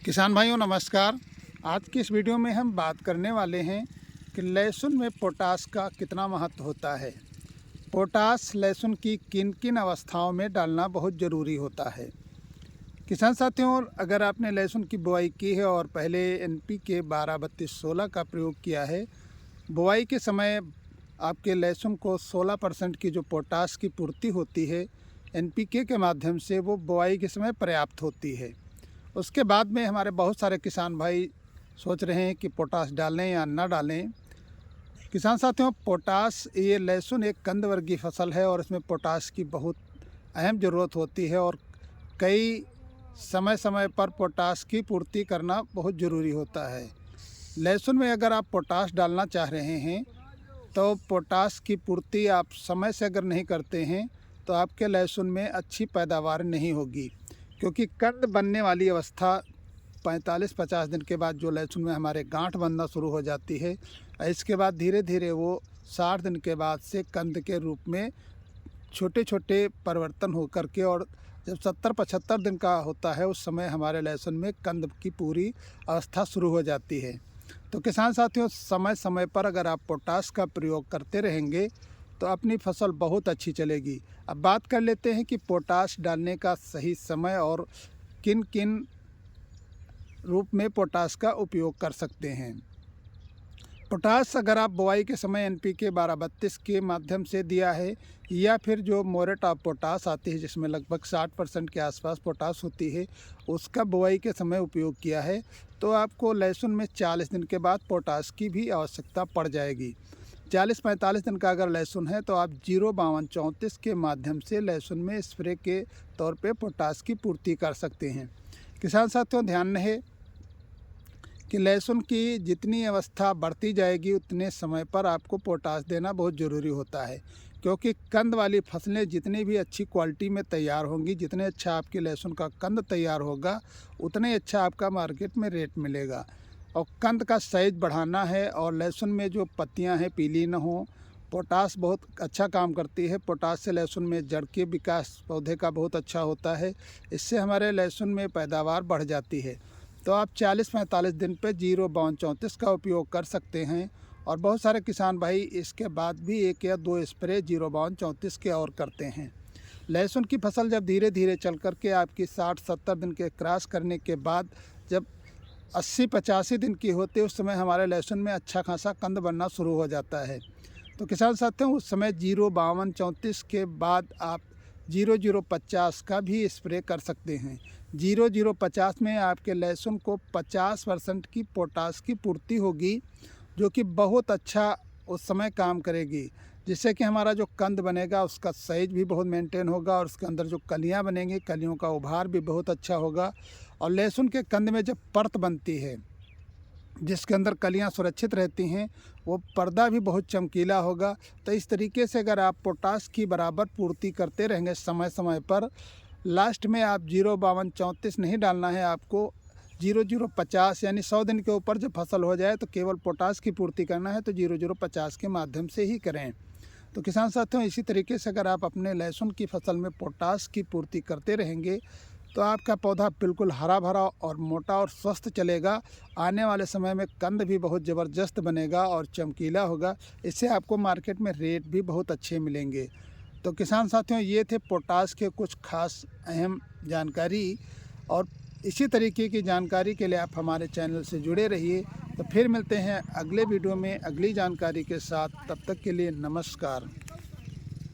किसान भाइयों नमस्कार। आज की इस वीडियो में हम बात करने वाले हैं कि लहसुन में पोटाश का कितना महत्व होता है। पोटाश लहसुन की किन किन अवस्थाओं में डालना बहुत ज़रूरी होता है। किसान साथियों, अगर आपने लहसुन की बुआई की है और पहले NPK 12-32-16 का प्रयोग किया है, बुआई के समय आपके लहसुन को 16% की जो पोटाश की पूर्ति होती है NPK के माध्यम से, वो बुआई के समय पर्याप्त होती है। उसके बाद में हमारे बहुत सारे किसान भाई सोच रहे हैं कि पोटाश डालें या ना डालें। किसान साथियों, पोटाश, ये लहसुन एक कंद वर्गीय फसल है और इसमें पोटाश की बहुत अहम ज़रूरत होती है और कई समय समय पर पोटाश की पूर्ति करना बहुत ज़रूरी होता है। लहसुन में अगर आप पोटाश डालना चाह रहे हैं तो पोटाश की पूर्ति आप समय से अगर नहीं करते हैं तो आपके लहसुन में अच्छी पैदावार नहीं होगी, क्योंकि कंद बनने वाली अवस्था 45-50 दिन के बाद जो लहसुन में हमारे गांठ बनना शुरू हो जाती है, इसके बाद धीरे धीरे वो 60 दिन के बाद से कंद के रूप में छोटे छोटे परिवर्तन हो करके, और जब 70-75 दिन का होता है उस समय हमारे लहसुन में कंद की पूरी अवस्था शुरू हो जाती है। तो किसान साथियों, समय समय पर अगर आप पोटाश का प्रयोग करते रहेंगे तो अपनी फसल बहुत अच्छी चलेगी। अब बात कर लेते हैं कि पोटाश डालने का सही समय और किन किन रूप में पोटाश का उपयोग कर सकते हैं। पोटाश अगर आप बुआई के समय NPK 12-32 के माध्यम से दिया है, या फिर जो म्यूरेट ऑफ पोटाश आती है जिसमें लगभग 60% के आसपास पोटाश होती है, उसका बुआई के समय उपयोग किया है, तो आपको लहसुन में 40 दिन के बाद पोटाश की भी आवश्यकता पड़ जाएगी। 40-45 दिन का अगर लहसुन है तो आप 052-34 के माध्यम से लहसुन में स्प्रे के तौर पे पोटाश की पूर्ति कर सकते हैं। किसान साथियों, ध्यान रहे कि लहसुन की जितनी अवस्था बढ़ती जाएगी उतने समय पर आपको पोटाश देना बहुत ज़रूरी होता है, क्योंकि कंद वाली फसलें जितनी भी अच्छी क्वालिटी में तैयार होंगी, जितने अच्छा आपके लहसुन का कंद तैयार होगा, उतने अच्छा आपका मार्केट में रेट मिलेगा। और कंद का साइज बढ़ाना है और लहसुन में जो पत्तियां हैं पीली न हो, पोटाश बहुत अच्छा काम करती है। पोटाश से लहसुन में जड़ के विकास पौधे का बहुत अच्छा होता है, इससे हमारे लहसुन में पैदावार बढ़ जाती है। तो आप 40-45 दिन पे 052-34 का उपयोग कर सकते हैं। और बहुत सारे किसान भाई इसके बाद भी 1 या 2 स्प्रे 052-34 के और करते हैं। लहसुन की फसल जब धीरे धीरे चल कर के आपकी 60-70 दिन के क्रॉस करने के बाद जब 80-85 दिन की होती है, उस समय हमारे लहसुन में अच्छा खासा कंद बनना शुरू हो जाता है। तो किसान साथियों, उस समय 052-34 के बाद आप 0050 का भी स्प्रे कर सकते हैं। 0050 में आपके लहसुन को 50% की पोटाश की पूर्ति होगी, जो कि बहुत अच्छा उस समय काम करेगी, जिससे कि हमारा जो कंद बनेगा उसका साइज भी बहुत मेंटेन होगा और उसके अंदर जो कलियां बनेंगी, कलियों का उभार भी बहुत अच्छा होगा। और लहसुन के कंद में जब परत बनती है जिसके अंदर कलियां सुरक्षित रहती हैं, वो पर्दा भी बहुत चमकीला होगा। तो इस तरीके से अगर आप पोटाश की बराबर पूर्ति करते रहेंगे समय समय पर, लास्ट में आप 052-34 नहीं डालना है, आपको 0050 यानी 100 दिन के ऊपर जब फसल हो जाए तो केवल पोटाश की पूर्ति करना है, तो 0050 के माध्यम से ही करें। तो किसान साथियों, इसी तरीके से अगर आप अपने लहसुन की फसल में पोटाश की पूर्ति करते रहेंगे तो आपका पौधा बिल्कुल हरा भरा और मोटा और स्वस्थ चलेगा। आने वाले समय में कंद भी बहुत ज़बरदस्त बनेगा और चमकीला होगा। इससे आपको मार्केट में रेट भी बहुत अच्छे मिलेंगे। तो किसान साथियों, ये थे पोटाश के कुछ खास अहम जानकारी, और इसी तरीके की जानकारी के लिए आप हमारे चैनल से जुड़े रहिए। तो फिर मिलते हैं अगले वीडियो में अगली जानकारी के साथ। तब तक के लिए नमस्कार।